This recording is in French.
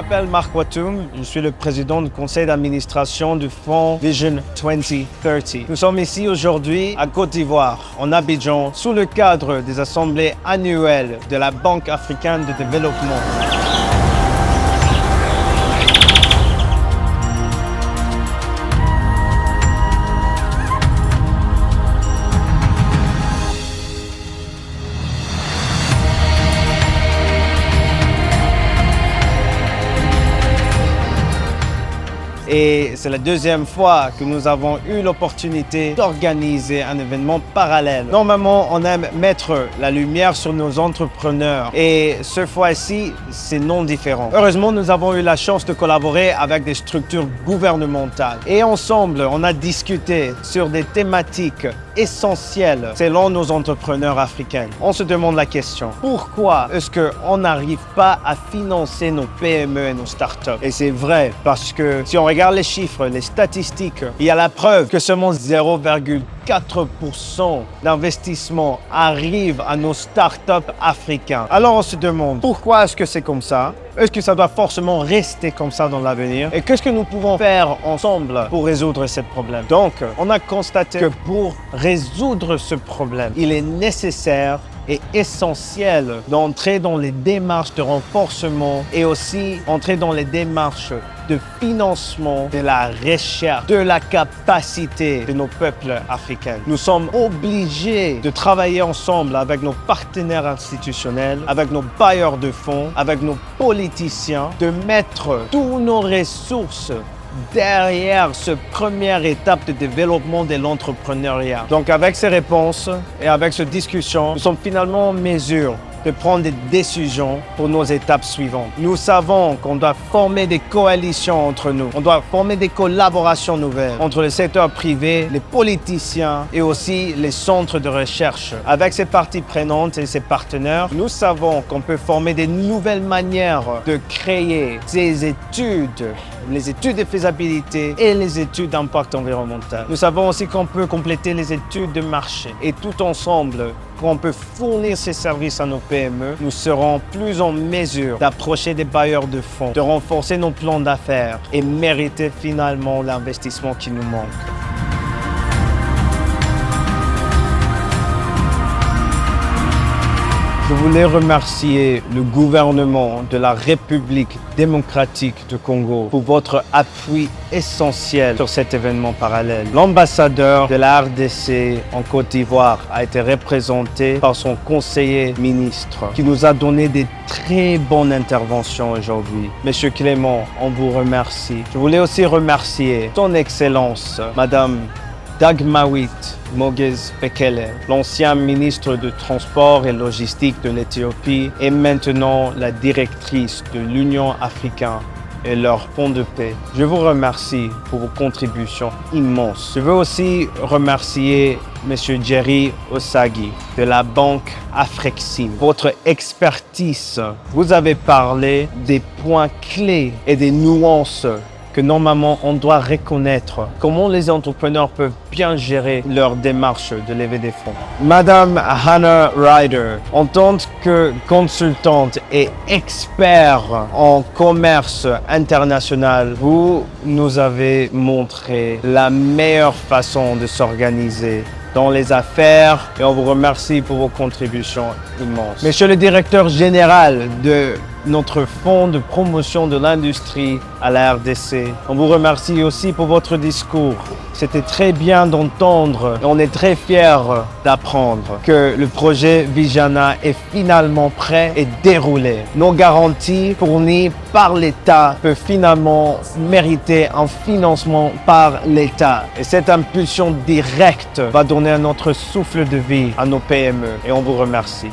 m'appelle Marc Watum, je suis le président du conseil d'administration du fonds Vision 2030. Nous sommes ici aujourd'hui à Côte d'Ivoire, en Abidjan, sous le cadre des assemblées annuelles de la Banque africaine de développement. Et c'est la deuxième fois que nous avons eu l'opportunité d'organiser un événement parallèle. Normalement, on aime mettre la lumière sur nos entrepreneurs et cette fois-ci, c'est non différent. Heureusement, nous avons eu la chance de collaborer avec des structures gouvernementales. Et ensemble, on a discuté sur des thématiques essentielles selon nos entrepreneurs africains. On se demande la question, pourquoi est-ce qu'on n'arrive pas à financer nos PME et nos startups? Et c'est vrai, parce que si on regarde les chiffres, les statistiques, il y a la preuve que seulement 0,4% d'investissement arrive à nos startups africains. Alors on se demande, pourquoi est-ce que c'est comme ça? Est-ce que ça doit forcément rester comme ça dans l'avenir? Et qu'est-ce que nous pouvons faire ensemble pour résoudre ce problème? Donc, on a constaté que pour résoudre ce problème, il est nécessaire et essentiel d'entrer dans les démarches de renforcement et aussi entrer dans les démarches de financement de la recherche, de la capacité de nos peuples africains. Nous sommes obligés de travailler ensemble avec nos partenaires institutionnels, avec nos bailleurs de fonds, avec nos politiciens, de mettre toutes nos ressources derrière cette première étape de développement de l'entrepreneuriat. Donc avec ces réponses et avec cette discussion, nous sommes finalement en mesure de prendre des décisions pour nos étapes suivantes. Nous savons qu'on doit former des coalitions entre nous. On doit former des collaborations nouvelles entre le secteur privé, les politiciens et aussi les centres de recherche. Avec ces parties prenantes et ces partenaires, nous savons qu'on peut former des nouvelles manières de créer ces études, les études de faisabilité et les études d'impact environnemental. Nous savons aussi qu'on peut compléter les études de marché et tout ensemble, quand on peut fournir ces services à nos PME, nous serons plus en mesure d'approcher des bailleurs de fonds, de renforcer nos plans d'affaires et mériter finalement l'investissement qui nous manque. Je voulais remercier le gouvernement de la République démocratique du Congo pour votre appui essentiel sur cet événement parallèle. L'ambassadeur de la RDC en Côte d'Ivoire a été représenté par son conseiller ministre qui nous a donné des très bonnes interventions aujourd'hui. Monsieur Clément, on vous remercie. Je voulais aussi remercier son Excellence, Madame Dagmawit Moges Bekele, l'ancien ministre de Transport et Logistique de l'Éthiopie, est maintenant la directrice de l'Union africaine et leur fonds de paix. Je vous remercie pour vos contributions immenses. Je veux aussi remercier M. Jerry Osagi de la banque Afrexim. Votre expertise, vous avez parlé des points clés et des nuances que normalement on doit reconnaître. Comment les entrepreneurs peuvent bien gérer leur démarche de lever des fonds. Madame Hannah Ryder, en tant que consultante et expert en commerce international, vous nous avez montré la meilleure façon de s'organiser dans les affaires et on vous remercie pour vos contributions immenses. Monsieur le directeur général de notre fonds de promotion de l'industrie à la RDC, on vous remercie aussi pour votre discours. C'était très bien d'entendre et on est très fiers d'apprendre que le projet Vijana est finalement prêt et déroulé. Nos garanties fournies par l'État peuvent finalement mériter un financement par l'État. Et cette impulsion directe va donner un autre souffle de vie à nos PME et on vous remercie.